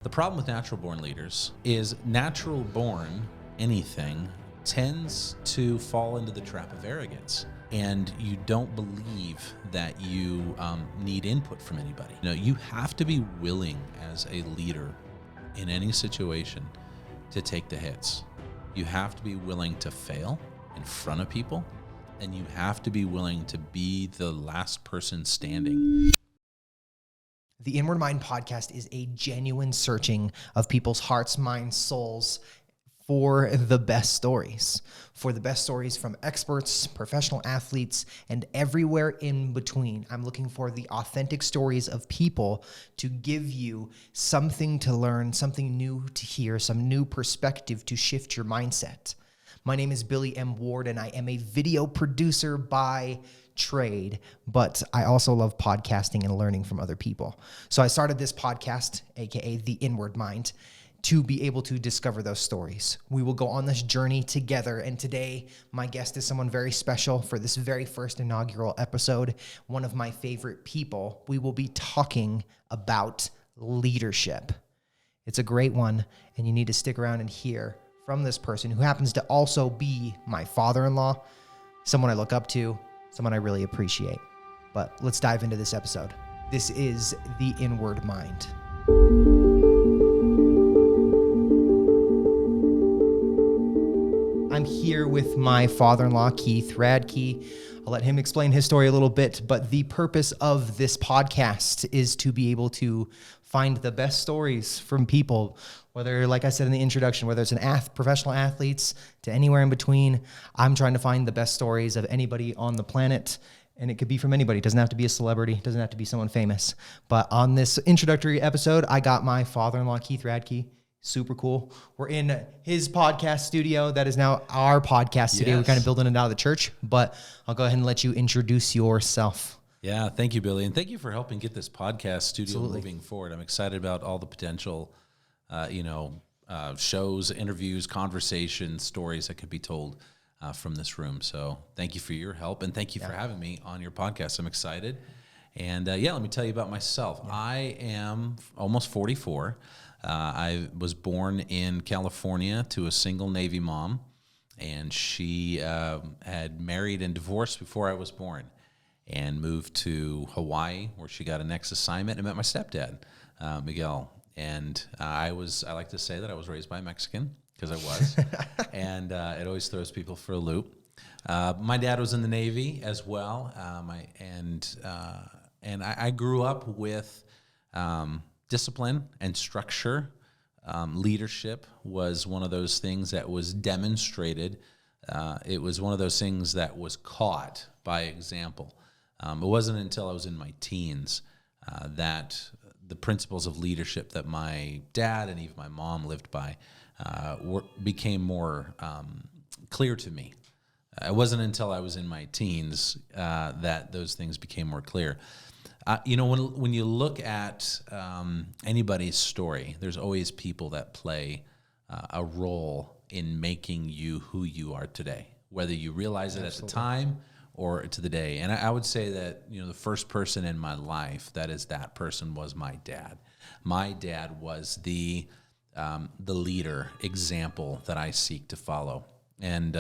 The problem with natural born leaders is natural born anything tends to fall into the trap of arrogance. And you don't believe that you need input from anybody. You have to be willing as a leader in any situation to take the hits. You have to be willing to fail in front of people, and you have to be willing to be the last person standing. The Inward Mind podcast is a genuine searching of people's hearts, minds, souls for the best stories. For the best stories from experts, professional athletes, and everywhere in between. I'm looking for the authentic stories of people to give you something to learn, something new to hear, some new perspective to shift your mindset. My name is Billy M. Ward, and I am a video producer by trade, but I also love podcasting and learning from other people. So I started this podcast, aka The Inward Mind, to be able to discover those stories. We will go on this journey together, and today my guest is someone very special for this very first inaugural episode, one of my favorite people. We will be talking about leadership. It's a great one, and you need to stick around and hear from this person who happens to also be my father-in-law, someone I look up to, someone I really appreciate. But let's dive into this episode. This is The Inward Mind. I'm here with my father-in-law, Keith Radke. I'll let him explain his story a little bit, but the purpose of this podcast is to be able to find the best stories from people, whether, like I said in the introduction, whether it's professional athletes to anywhere in between. I'm trying to find the best stories of anybody on the planet, and it could be from anybody. It doesn't have to be a celebrity. It doesn't have to be someone famous. But on this introductory episode, I got my father-in-law, Keith Radke. Super cool. We're in his podcast studio. That is now our podcast studio. Yes. We're kind of building it out of the church, but I'll go ahead and let you introduce yourself. Yeah, thank you, Billy. And thank you for helping get this podcast studio moving forward. I'm excited about all the potential, shows, interviews, conversations, stories that could be told from this room. So thank you for your help, and thank you for having me on your podcast. I'm excited. And let me tell you about myself. Yeah. I am almost 44. I was born in California to a single Navy mom, and she had married and divorced before I was born, and moved to Hawaii, where she got a next assignment and met my stepdad, Miguel. And I like to say that I was raised by a Mexican, because I was, and it always throws people for a loop. My dad was in the Navy as well, and I grew up with discipline and structure. Leadership was one of those things that was demonstrated. It was one of those things that was caught by example. It wasn't until I was in my teens that the principles of leadership that my dad and even my mom lived by became more clear to me. It wasn't until I was in my teens that those things became more clear. When you look at anybody's story, there's always people that play a role in making you who you are today, whether you realize it at the time or to the day. And I would say that, the first person in my life that person was my dad. My dad was the leader example that I seek to follow. And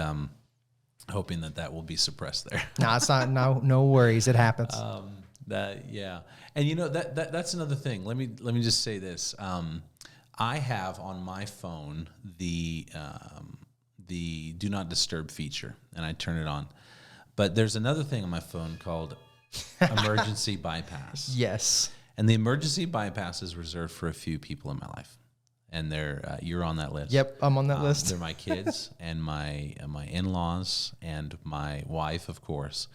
hoping that will be suppressed there. No, it's not. No worries. It happens. And that's another thing. Let me just say this. I have on my phone the do not disturb feature, and I turn it on. But there's another thing on my phone called emergency bypass. Yes. And the emergency bypass is reserved for a few people in my life, and you're on that list. Yep, I'm on that list. They're my kids and my in-laws and my wife, of course,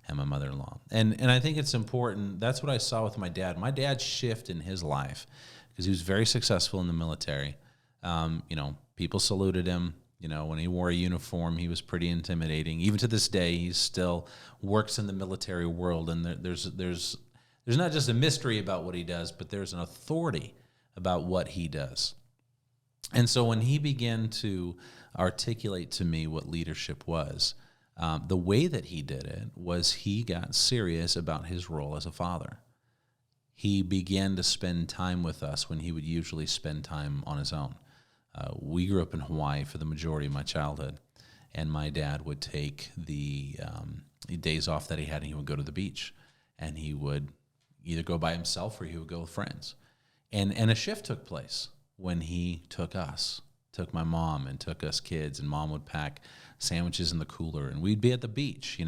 and my mother-in-law. And I think it's important. That's what I saw with my dad. My dad's shift in his life, because he was very successful in the military. People saluted him. When he wore a uniform, he was pretty intimidating. Even to this day, he still works in the military world, and there's not just a mystery about what he does, but there's an authority about what he does. And so when he began to articulate to me what leadership was, the way that he did it was he got serious about his role as a father. he began to spend time with us when he would usually spend time on his own. We grew up in Hawaii for the majority of my childhood, and my dad would take the days off that he had, and he would go to the beach, and he would either go by himself or he would go with friends. And a shift took place when he took my mom and took us kids, and mom would pack sandwiches in the cooler, and we'd be at the beach,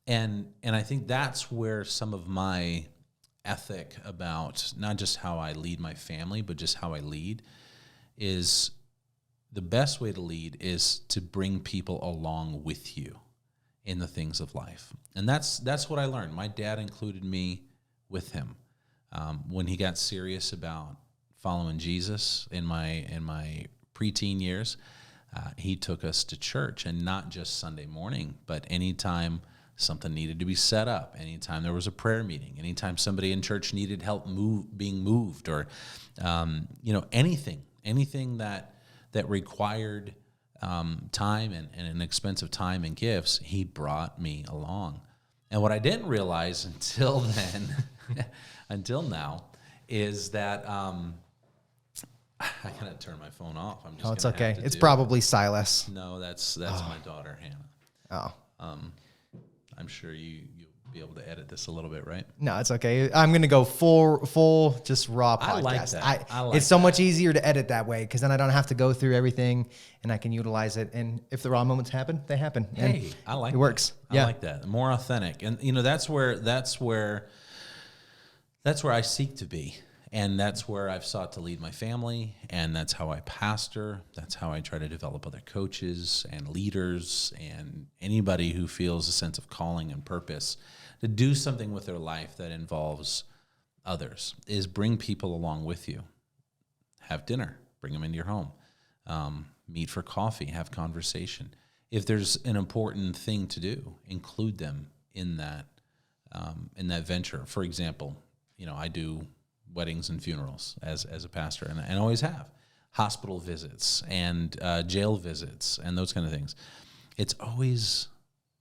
And I think that's where some of my ethic about not just how I lead my family, but just how I lead is the best way to lead is to bring people along with you in the things of life. And that's what I learned. My dad included me with him. When he got serious about following Jesus in my preteen years, he took us to church, and not just Sunday morning, but anytime something needed to be set up, anytime there was a prayer meeting, anytime somebody in church needed help being moved, or anything that required time and an expense of time and gifts, he brought me along. And what I didn't realize until then, until now, is that I gotta turn my phone off. I'm just. Oh, it's okay. It's probably Silas. No, that's my daughter Hannah. Oh. I'm sure you'll be able to edit this a little bit, right? No, it's okay. I'm gonna go full, just raw podcast. I like that. It's so much easier to edit that way, because then I don't have to go through everything, and I can utilize it. And if the raw moments happen, they happen. Hey, I like it. It works. I like that. More authentic, and that's where I seek to be. And that's where I've sought to lead my family, and that's how I pastor. That's how I try to develop other coaches and leaders and anybody who feels a sense of calling and purpose to do something with their life that involves others, is bring people along with you. Have dinner, bring them into your home, meet for coffee, have conversation. If there's an important thing to do, include them in that venture. For example, I do weddings and funerals as a pastor, and always have hospital visits and jail visits and those kind of things. It's always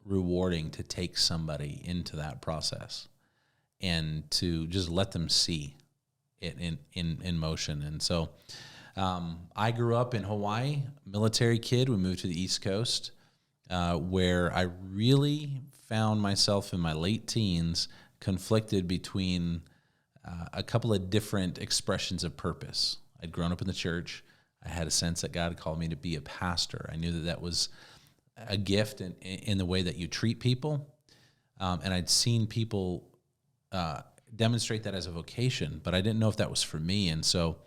rewarding to take somebody into that process and to just let them see it in motion. And so I grew up in Hawaii, military kid. We moved to the East Coast, where I really found myself in my late teens conflicted between a couple of different expressions of purpose. I'd grown up in the church. I had a sense that God had called me to be a pastor. I knew that was a gift in the way that you treat people. And I'd seen people demonstrate that as a vocation, but I didn't know if that was for me. And so,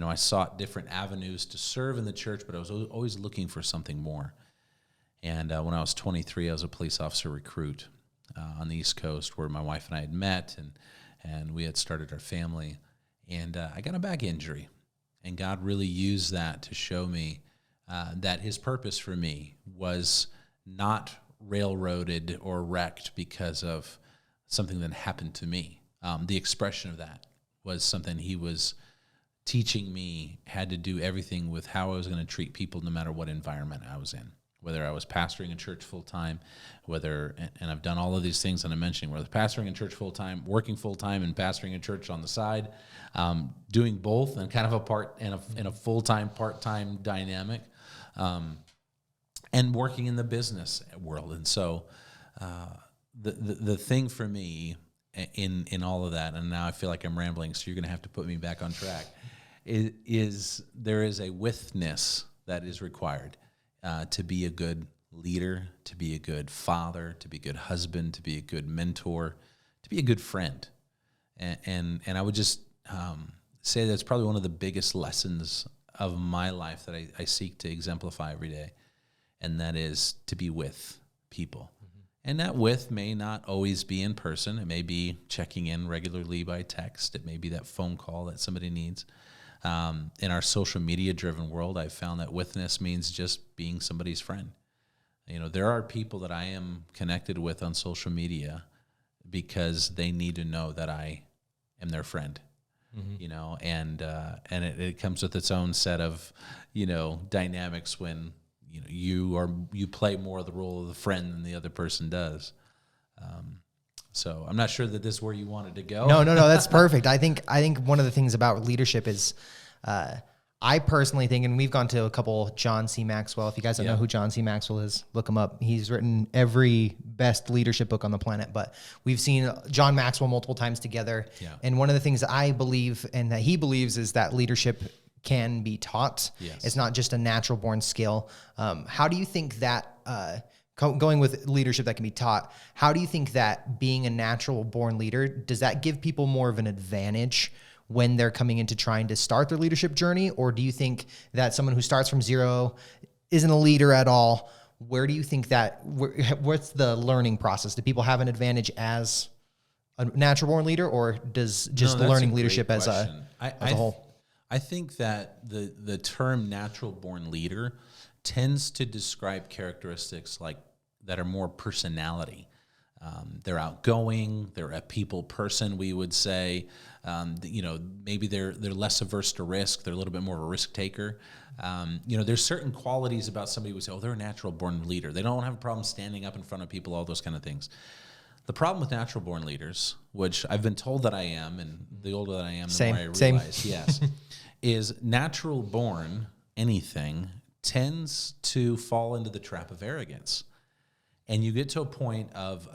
I sought different avenues to serve in the church, but I was always looking for something more. And when I was 23, I was a police officer recruit on the East Coast, where my wife and I had met, and we had started our family. And I got a back injury, and God really used that to show me that his purpose for me was not railroaded or wrecked because of something that happened to me. The expression of that was something he was teaching me had to do everything with how I was going to treat people no matter what environment I was in. Whether I was pastoring a church full-time, and I've done all of these things that I'm mentioning, whether pastoring a church full-time, working full-time, and pastoring a church on the side, doing both and kind of in a full-time, part-time dynamic, and working in the business world. And so the thing for me in all of that, and now I feel like I'm rambling, so you're going to have to put me back on track, is there is a withness that is required. To be a good leader, to be a good father, to be a good husband, to be a good mentor, to be a good friend. And I would just say that's probably one of the biggest lessons of my life that I seek to exemplify every day, and that is to be with people. Mm-hmm. And that with may not always be in person. It may be checking in regularly by text. It may be that phone call that somebody needs. In our social media driven world, I've found that withness means just being somebody's friend. There are people that I am connected with on social media because they need to know that I am their friend. Mm-hmm. And it comes with its own set of, dynamics when, you play more of the role of the friend than the other person does. So I'm not sure that this is where you wanted to go. No, that's perfect. I think one of the things about leadership is, I personally think, and we've gone to a couple, John C. Maxwell. If you guys don't know who John C. Maxwell is, look him up. He's written every best leadership book on the planet, but we've seen John Maxwell multiple times together. Yeah. And one of the things that I believe and that he believes is that leadership can be taught. Yes. It's not just a natural born skill. How do you think that, going with leadership that can be taught, how do you think that being a natural born leader, does that give people more of an advantage when they're coming into trying to start their leadership journey? Or do you think that someone who starts from zero isn't a leader at all? Where do you think that, what's the learning process? Do people have an advantage as a natural born leader, or does just learning leadership as a whole? I think that the term natural born leader tends to describe characteristics like that are more personality. They're outgoing. They're a people person, we would say. Maybe they're less averse to risk. They're a little bit more of a risk taker. There's certain qualities about somebody who would say, oh, they're a natural born leader. They don't have a problem standing up in front of people, all those kind of things. The problem with natural born leaders, which I've been told that I am, and the older that I am, the more I realize, yes, is natural born anything tends to fall into the trap of arrogance. And you get to a point of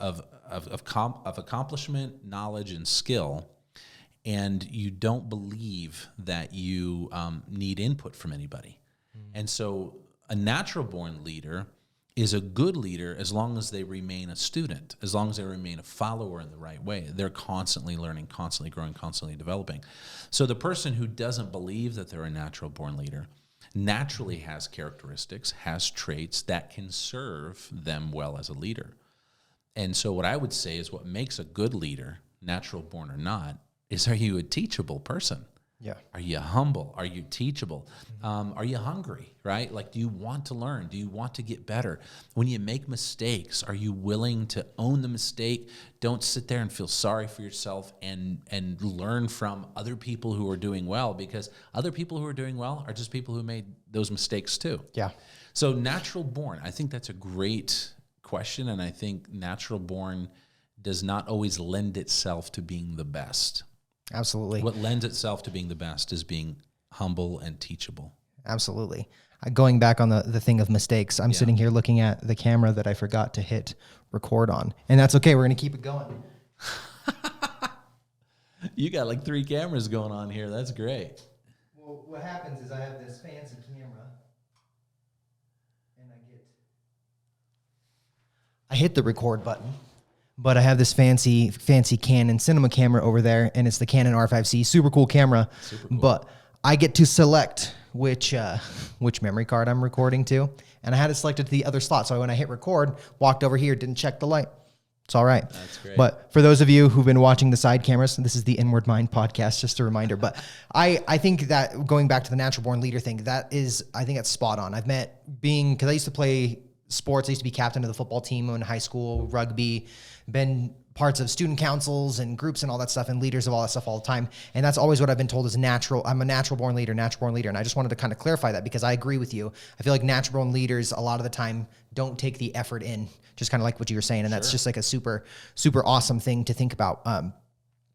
accomplishment, knowledge, and skill, and you don't believe that you need input from anybody. And so a natural-born leader is a good leader as long as they remain a student, as long as they remain a follower in the right way. They're constantly learning, constantly growing, constantly developing. So the person who doesn't believe that they're a natural-born leader naturally has characteristics, has traits that can serve them well as a leader. And so what I would say is what makes a good leader, natural born or not, is, are you a teachable person? Yeah. Are you humble? Are you teachable? Are you hungry, right? Like, do you want to learn? Do you want to get better? When you make mistakes, are you willing to own the mistake? Don't sit there and feel sorry for yourself, and learn from other people who are doing well, because other people who are doing well are just people who made those mistakes too. Yeah. So natural born, I think that's a great question, and I think natural born does not always lend itself to being the best. Absolutely. What lends itself to being the best is being humble and teachable. Absolutely. Going back on the thing of mistakes, I'm sitting here looking at the camera that I forgot to hit record on, and that's okay. We're going to keep it going. You got like 3 cameras going on here. That's great. Well, what happens is I have this fancy camera, and I hit the record button. But I have this fancy Canon cinema camera over there, and it's the Canon R5C, super cool camera. Super cool. But I get to select which memory card I'm recording to, and I had it selected to the other slot. So when I hit record, walked over here, didn't check the light. It's all right. That's great. But for those of you who've been watching the side cameras, this is the Inward Mind podcast, just a reminder. But I think that going back to the natural born leader thing, I think that's spot on. Because I used to play sports. I used to be captain of the football team in high school, rugby, been parts of student councils and groups and all that stuff, and leaders of all that stuff all the time. And that's always what I've been told is natural. I'm a natural born leader. And I just wanted to kind of clarify that, because I agree with you. I feel like natural born leaders a lot of the time don't take the effort in, just kind of like what you were saying. And that's just like a super, super awesome thing to think about.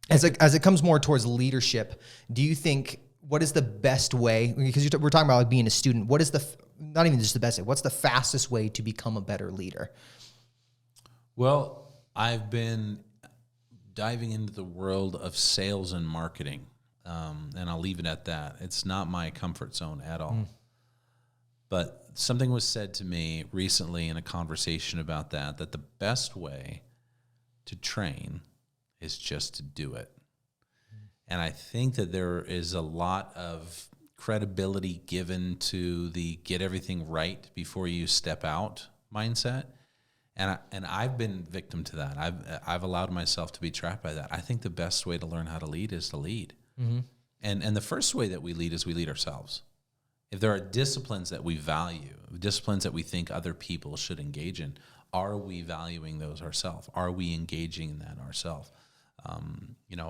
As it comes more towards leadership, do you think, what is the best way, because we're talking about like being a student, what is not even just the best way, what's the fastest way to become a better leader? Well, I've been diving into the world of sales and marketing, and I'll leave it at that. It's not my comfort zone at all. But something was said to me recently in a conversation about that the best way to train is just to do it. And I think that there is a lot of credibility given to the get everything right before you step out mindset. And I've been victim to that. I've allowed myself to be trapped by that. I think the best way to learn how to lead is to lead. Mm-hmm. And the first way that we lead is we lead ourselves. If there are disciplines that we value, disciplines that we think other people should engage in, are we valuing those ourselves? Are we engaging in that ourselves?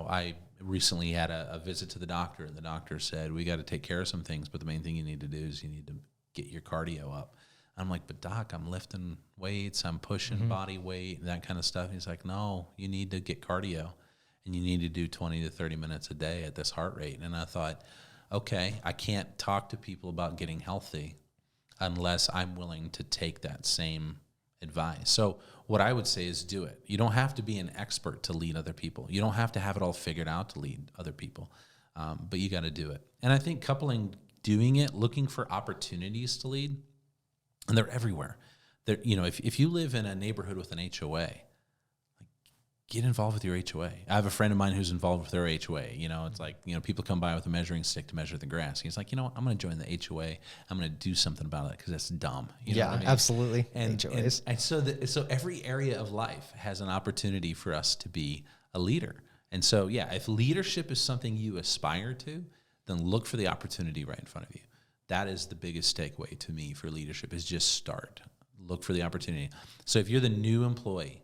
I recently had a visit to the doctor, and the doctor said, we got to take care of some things, but the main thing you need to do is you need to get your cardio up. I'm like, but doc, I'm lifting weights, I'm pushing body weight, and that kind of stuff. He's like, no, you need to get cardio, and you need to do 20 to 30 minutes a day at this heart rate. And I thought, okay, I can't talk to people about getting healthy unless I'm willing to take that same advice. So what I would say is do it. You don't have to be an expert to lead other people. You don't have to have it all figured out to lead other people, but you got to do it. And I think coupling doing it, looking for opportunities to lead, and they're everywhere. They're, if you live in a neighborhood with an HOA, get involved with your HOA. I have a friend of mine who's involved with their HOA. It's like, people come by with a measuring stick to measure the grass. He's like, I'm going to join the HOA. I'm going to do something about it because that's dumb. You know what I mean? Absolutely. And HOAs. And so every area of life has an opportunity for us to be a leader. And so, if leadership is something you aspire to, then look for the opportunity right in front of you. That is the biggest takeaway to me for leadership is just start. Look for the opportunity. So if you're the new employee,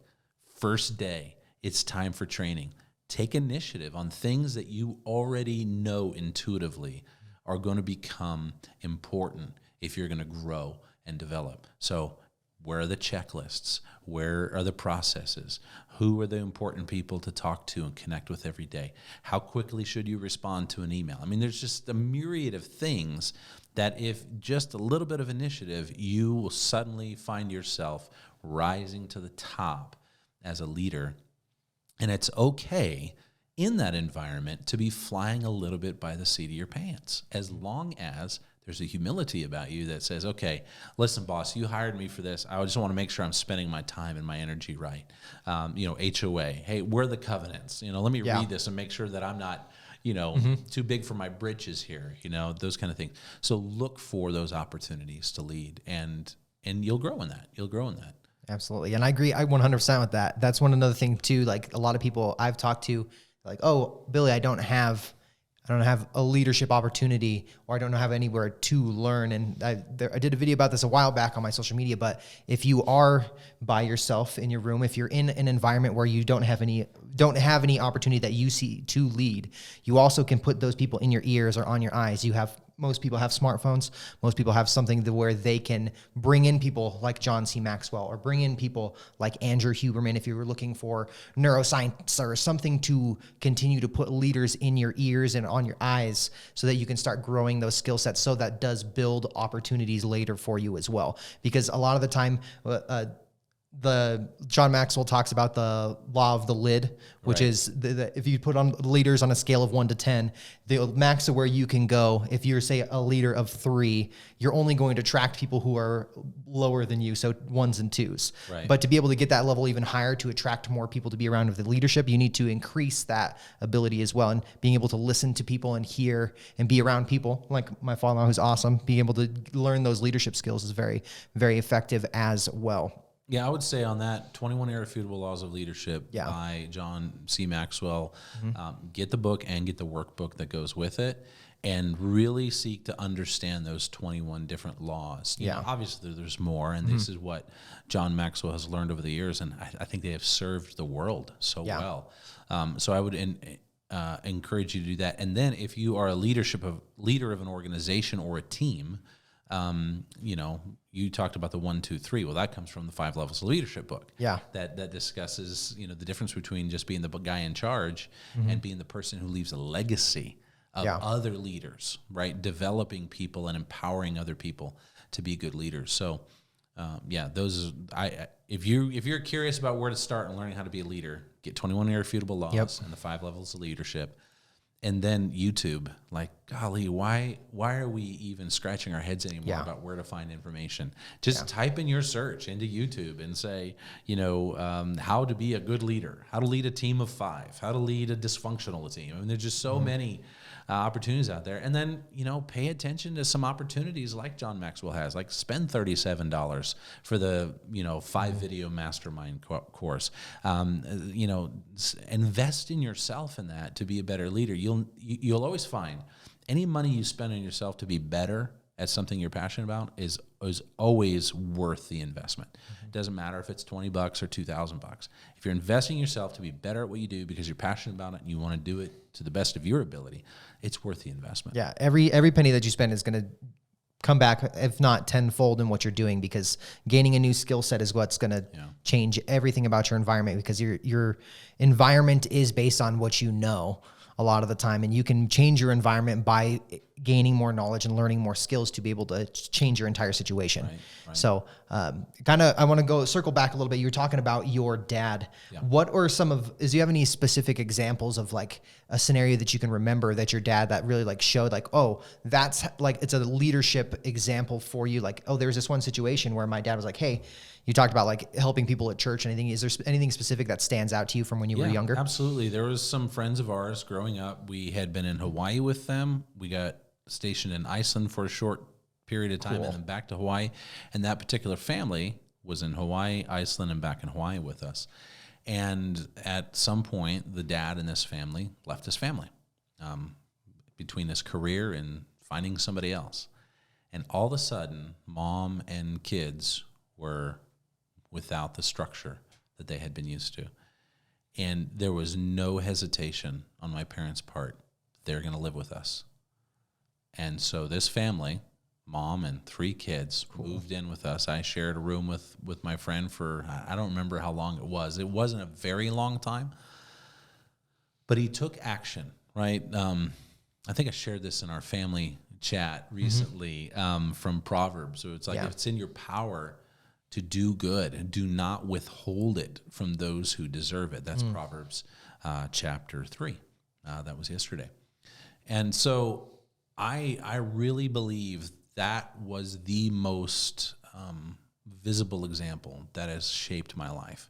first day, it's time for training. Take initiative on things that you already know intuitively are going to become important if you're going to grow and develop. So where are the checklists? Where are the processes? Who are the important people to talk to and connect with every day? How quickly should you respond to an email? I mean, there's just a myriad of things that if just a little bit of initiative, you will suddenly find yourself rising to the top as a leader. And it's okay in that environment to be flying a little bit by the seat of your pants, as long as there's a humility about you that says, okay, listen, boss, you hired me for this. I just want to make sure I'm spending my time and my energy right. HOA, hey, where are the covenants? Let me read this and make sure that I'm not, too big for my britches here, those kind of things. So look for those opportunities to lead, and you'll grow in that. Absolutely. And I agree. I 100% with that. That's one another thing too. Like a lot of people I've talked to, like, oh, Billy, I don't have a leadership opportunity, or I don't have anywhere to learn. And I did a video about this a while back on my social media, but if you are by yourself in your room, if you're in an environment where you don't have any opportunity that you see to lead, you also can put those people in your ears or on your eyes. Most people have smartphones. Most people have something where they can bring in people like John C. Maxwell, or bring in people like Andrew Huberman if you were looking for neuroscience or something to continue to put leaders in your ears and on your eyes so that you can start growing those skill sets. So that does build opportunities later for you as well. Because a lot of the time, John Maxwell talks about the law of the lid, which is if you put on leaders on a scale of 1 to 10, the max of where you can go, if you're, say, a leader of 3, you're only going to attract people who are lower than you, so 1s and 2s. Right. But to be able to get that level even higher, to attract more people to be around with the leadership, you need to increase that ability as well. And being able to listen to people and hear and be around people like my father-in-law, who's awesome, being able to learn those leadership skills is very, very effective as well. Yeah, I would say on that, 21 Irrefutable Laws of Leadership by John C. Maxwell. Get the book and get the workbook that goes with it, and really seek to understand those 21 different laws. You know, obviously, there's more, and this is what John Maxwell has learned over the years, and I think they have served the world so well. So I would encourage you to do that. And then if you are a leader of an organization or a team, you talked about the 1, 2, 3. Well, that comes from the 5 Levels of Leadership book. Yeah. That discusses, the difference between just being the guy in charge and being the person who leaves a legacy of other leaders, right? Developing people and empowering other people to be good leaders. So, if you're curious about where to start and learning how to be a leader, get 21 Irrefutable Laws and the 5 Levels of Leadership. And then YouTube, like, golly, why are we even scratching our heads anymore about where to find information? Just type in your search into YouTube and say, how to be a good leader, how to lead a team of 5, how to lead a dysfunctional team. I mean, there's just so many opportunities out there. And then, pay attention to some opportunities like John Maxwell has, like spend $37 for the, 5 video mastermind course. Invest in yourself in that to be a better leader. You'll always find any money you spend on yourself to be better at something you're passionate about is always worth the investment. It doesn't matter if it's $20 or $2,000. If you're investing in yourself to be better at what you do because you're passionate about it and you want to do it to the best of your ability, it's worth the investment. Yeah, every penny that you spend is going to come back, if not tenfold, in what you're doing, because gaining a new skill set is what's going to change everything about your environment, because your environment is based on what you know a lot of the time, and you can change your environment by gaining more knowledge and learning more skills to be able to change your entire situation. Right. So I want to circle back a little bit. You were talking about your dad. Yeah. What are do you have any specific examples of like a scenario that you can remember that your dad that really like showed like, oh, that's like, it's a leadership example for you. Like, oh, there's this one situation where my dad was like, hey, you talked about like helping people at church and anything. Is there anything specific that stands out to you from when you were younger? Absolutely. There was some friends of ours growing up. We had been in Hawaii with them. We got stationed in Iceland for a short period of time and then back to Hawaii. And that particular family was in Hawaii, Iceland, and back in Hawaii with us. And at some point, the dad in this family left his family between his career and finding somebody else. And all of a sudden, mom and kids were without the structure that they had been used to. And there was no hesitation on my parents' part. They're going to live with us. And so this family, mom and 3 kids, moved in with us. I shared a room with my friend for, I don't remember how long it was. It wasn't a very long time. But he took action, right? I think I shared this in our family chat recently from Proverbs. So it's like, if it's in your power to do good, and do not withhold it from those who deserve it. That's Proverbs chapter 3. That was yesterday. And so I really believe that was the most visible example that has shaped my life.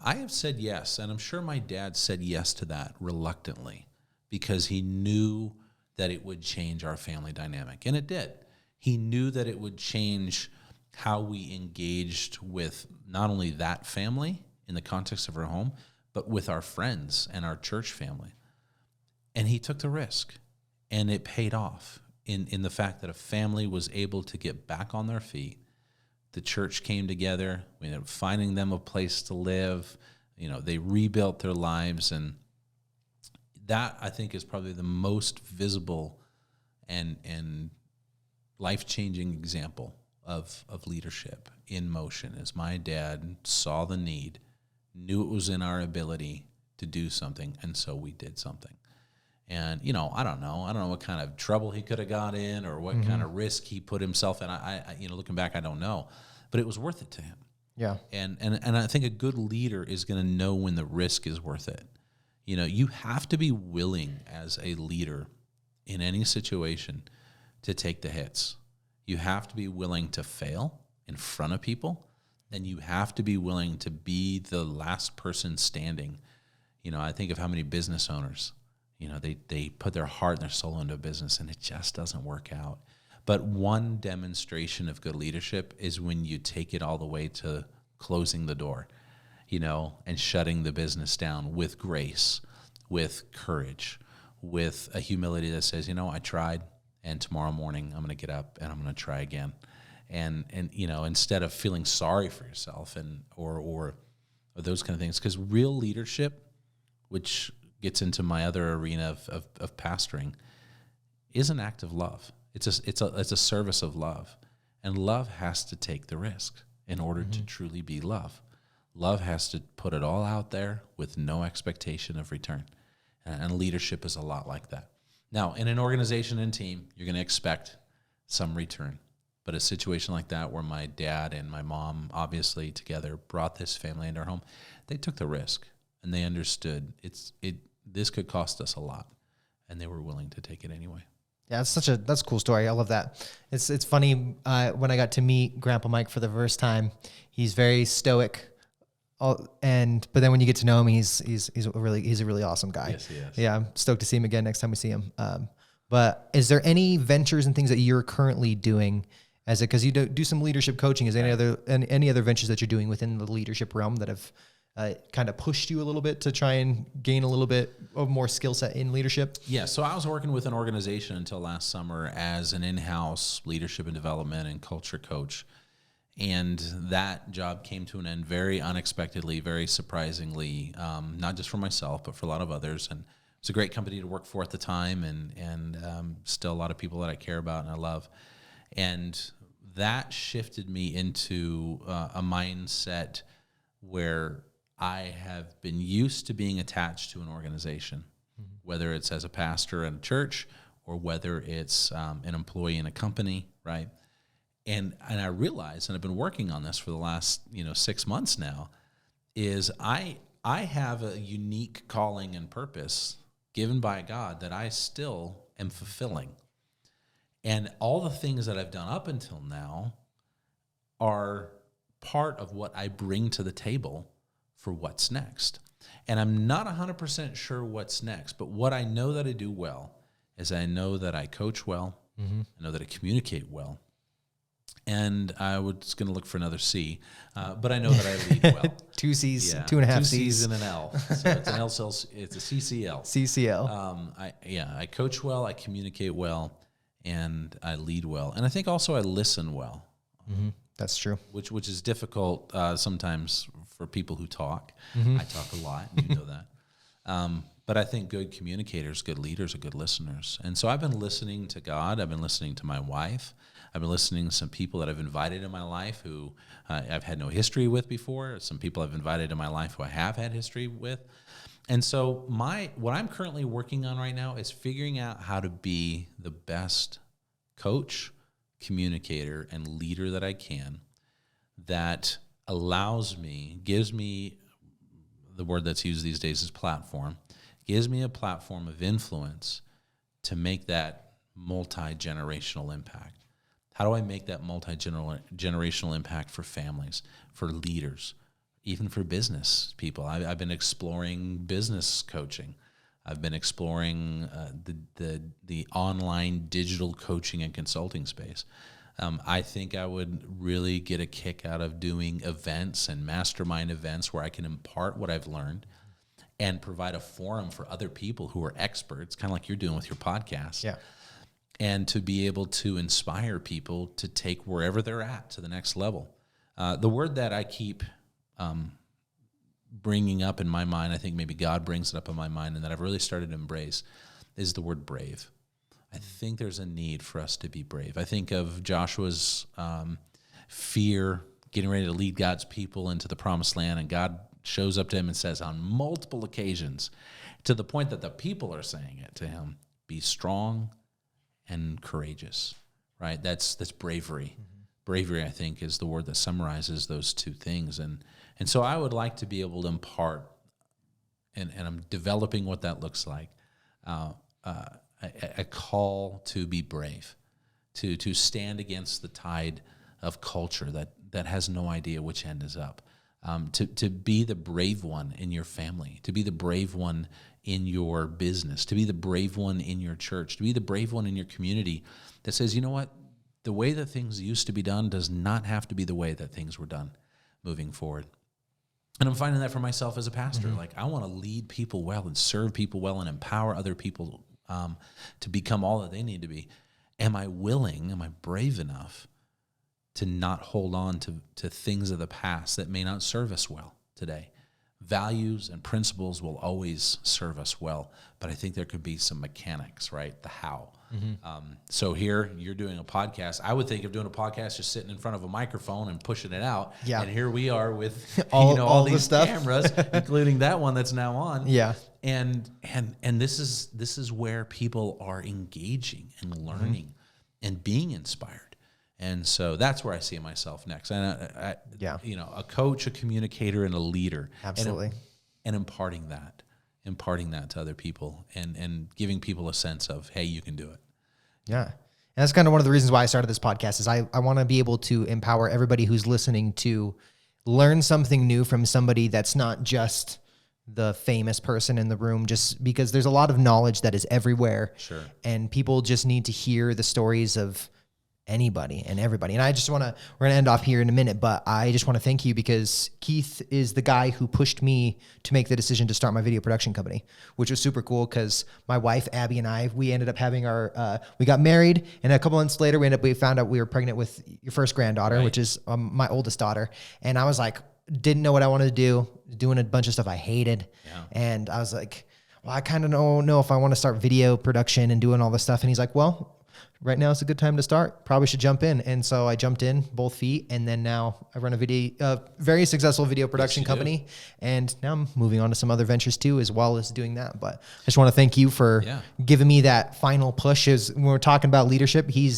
I have said yes, and I'm sure my dad said yes to that reluctantly, because he knew that it would change our family dynamic, and it did. He knew that it would change how we engaged with not only that family in the context of our home, but with our friends and our church family. And he took the risk, and it paid off in the fact that a family was able to get back on their feet. The church came together. We ended up finding them a place to live. They rebuilt their lives, and that, I think, is probably the most visible and life-changing example of leadership in motion. Is my dad saw the need, knew it was in our ability to do something, and so we did something. And, I don't know what kind of trouble he could have got in or what kind of risk he put himself in. I looking back, I don't know, but it was worth it to him. Yeah. And I think a good leader is going to know when the risk is worth it. You have to be willing as a leader in any situation to take the hits. You have to be willing to fail in front of people, and you have to be willing to be the last person standing. I think of how many business owners, they put their heart and their soul into a business, and it just doesn't work out. But one demonstration of good leadership is when you take it all the way to closing the door, and shutting the business down with grace, with courage, with a humility that says, I tried. And tomorrow morning, I'm going to get up and I'm going to try again. And instead of feeling sorry for yourself or those kind of things, because real leadership, which gets into my other arena of pastoring, is an act of love. It's a service of love, and love has to take the risk in order to truly be love. Love has to put it all out there with no expectation of return, and leadership is a lot like that. Now, in an organization and team, you're going to expect some return. But a situation like that where my dad and my mom obviously together brought this family into our home, they took the risk, and they understood this could cost us a lot, and they were willing to take it anyway. Yeah, that's a cool story. I love that. It's funny when I got to meet Grandpa Mike for the first time. He's very stoic. But then when you get to know him, he's a really awesome guy. Yes, he is. Yeah, I'm stoked to see him again next time we see him. But is there any ventures and things that you're currently doing because you do some leadership coaching? Is there any other ventures that you're doing within the leadership realm that have kind of pushed you a little bit to try and gain a little bit of more skill set in leadership? Yeah, so I was working with an organization until last summer as an in-house leadership and development and culture coach. And that job came to an end very unexpectedly, very surprisingly, not just for myself, but for a lot of others. And it's a great company to work for at the time, and still a lot of people that I care about and I love. And that shifted me into a mindset where I have been used to being attached to an organization, whether it's as a pastor in a church or whether it's an employee in a company, right? And I realized, and I've been working on this for the last 6 months now, is I have a unique calling and purpose given by God that I still am fulfilling. And all the things that I've done up until now are part of what I bring to the table for what's next. And I'm not 100% sure what's next, but what I know that I do well is I know that I coach well, I know that I communicate well, and I was going to look for another C, but I know that I lead well. 2 C's, Yeah, 2.5 2 C's. C's and an L. So it's an L, it's a CCL. CCL. I coach well, I communicate well, and I lead well. And I think also I listen well. That's true. Which is difficult sometimes for people who talk. I talk a lot, and you know that. But I think good communicators, good leaders are good listeners. And so I've been listening to God. I've been listening to my wife. I've been listening to some people that I've invited in my life who I've had no history with before. Some people I've invited in my life who I have had history with. And so what I'm currently working on right now is figuring out how to be the best coach, communicator, and leader that I can, that allows me, gives me, the word that's used these days is platform, gives me a platform of influence to make that multi-generational impact. How do I make that multi-generational impact for families, for leaders, even for business people? I've been exploring business coaching. I've been exploring the online digital coaching and consulting space. I think I would really get a kick out of doing events and mastermind events where I can impart what I've learned and provide a forum for other people who are experts, kind of like you're doing with your podcast. Yeah. And to be able to inspire people to take wherever they're at to the next level. The word that I keep bringing up in my mind, I think maybe God brings it up in my mind, and that I've really started to embrace, is the word brave. I think there's a need for us to be brave. I think of Joshua's fear, getting ready to lead God's people into the promised land, and God shows up to him and says on multiple occasions, to the point that the people are saying it to him, be strong and courageous, right? That's bravery. Bravery, I think, is the word that summarizes those two things. And so I would like to be able to impart, and I'm developing what that looks like, a call to be brave, to stand against the tide of culture that has no idea which end is up, to be the brave one in your family, to be the brave one in your business, to be the brave one in your church, to be the brave one in your community that says, you know what, the way that things used to be done does not have to be the way that things were done moving forward. And I'm finding that for myself as a pastor. Like, I want to lead people well and serve people well and empower other people to become all that they need to be. Am I brave enough to not hold on to things of the past that may not serve us well today? Values and principles will always serve us well, but I think there could be some mechanics, right? The how. So here you're doing a podcast. I would think of doing a podcast just sitting in front of a microphone and pushing it out. Yeah. And here we are with all these stuff. cameras, including that one that's now on. Yeah. And this is where people are engaging and learning and being inspired. And so that's where I see myself next. And a coach, a communicator, and a leader. Absolutely. And imparting that to other people and giving people a sense of, hey, you can do it. Yeah. And that's kind of one of the reasons why I started this podcast is I want to be able to empower everybody who's listening to learn something new from somebody that's not just the famous person in the room, just because there's a lot of knowledge that is everywhere. Sure. And people just need to hear the stories of anybody and everybody. And we're going to end off here in a minute, but I just want to thank you because Keith is the guy who pushed me to make the decision to start my video production company, which was super cool because my wife, Abby, and we ended up having we got married, and a couple months later, we found out we were pregnant with your first granddaughter, which is my oldest daughter. And I was like, didn't know what I wanted to do, doing a bunch of stuff I hated. Yeah. And I was like, well, I kind of don't know if I want to start video production and doing all this stuff. And he's like, well, right now is a good time to start. Probably should jump in. And so I jumped in both feet. And then now I run a very successful video production company. And now I'm moving on to some other ventures too, as well as doing that. But I just want to thank you for giving me that final push. As when we're talking about leadership, he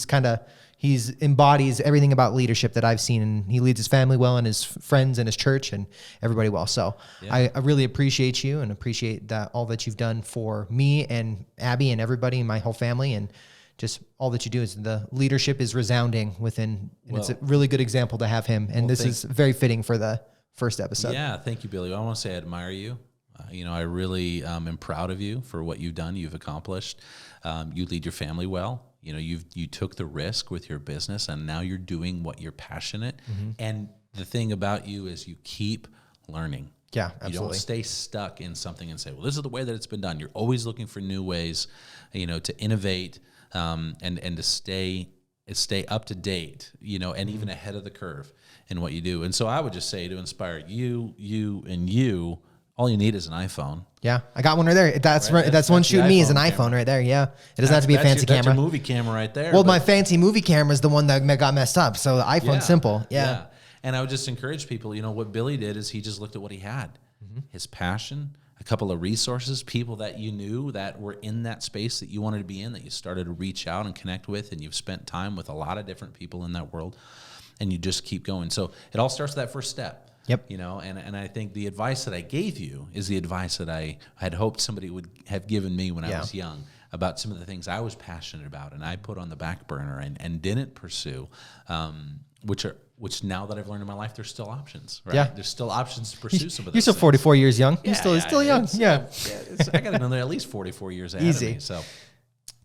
embodies everything about leadership that I've seen, and he leads his family well and his friends and his church and everybody well. So I really appreciate you and appreciate all that you've done for me and Abby and everybody and my whole family, and just all that you do. Is the leadership is resounding within, and it's a really good example to have him. And this is very fitting for the first episode. Yeah. Thank you, Billy. I want to say I admire you. I really am proud of you for what you've done, you've accomplished. You lead your family well. You took the risk with your business, and now you're doing what you're passionate. And the thing about you is you keep learning. Yeah, absolutely. You don't stay stuck in something and say, well, this is the way that it's been done. You're always looking for new ways, to innovate, and to stay up to date, and even ahead of the curve in what you do. And so I would just say, to inspire you, all you need is an iPhone. Yeah, I got one right there. That's right. That's one shooting me is an iPhone right there. Yeah, it doesn't have to be a fancy camera. That's your movie camera right there. Well, my fancy movie camera is the one that got messed up. So the iPhone's simple. Yeah. And I would just encourage people, what Billy did is he just looked at what he had, his passion, a couple of resources, people that you knew that were in that space that you wanted to be in, that you started to reach out and connect with, and you've spent time with a lot of different people in that world, and you just keep going. So it all starts with that first step. Yep. And I think the advice that I gave you is the advice that I had hoped somebody would have given me when I was young, about some of the things I was passionate about and I put on the back burner and didn't pursue, which now that I've learned in my life, there's still options, right? Yeah. Really, there's still options to pursue some of those. You're still 44 years young. You're still young. I got another at least 44 years ahead of me.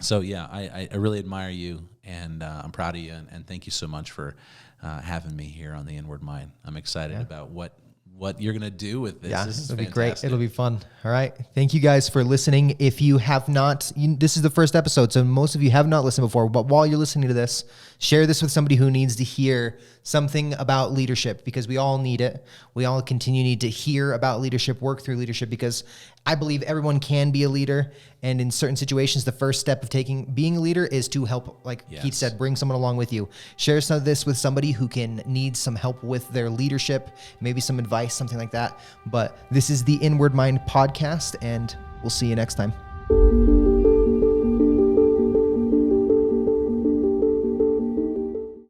So yeah, I really admire you, and I'm proud of you, and thank you so much for having me here on the Inward Mind. I'm excited about what you're going to do with this. Yeah, this is it'll be fantastic. great. It'll be fun. All right. Thank you guys for listening. If you have not, this is the first episode, so most of you have not listened before, but while you're listening to this, share this with somebody who needs to hear something about leadership, because we all need it. We all need to hear about leadership, work through leadership, because I believe everyone can be a leader. And in certain situations, the first step of being a leader is to help, like Keith said, bring someone along with you. Share some of this with somebody who can need some help with their leadership, maybe some advice, something like that. But this is the Inward Mind podcast, and we'll see you next time.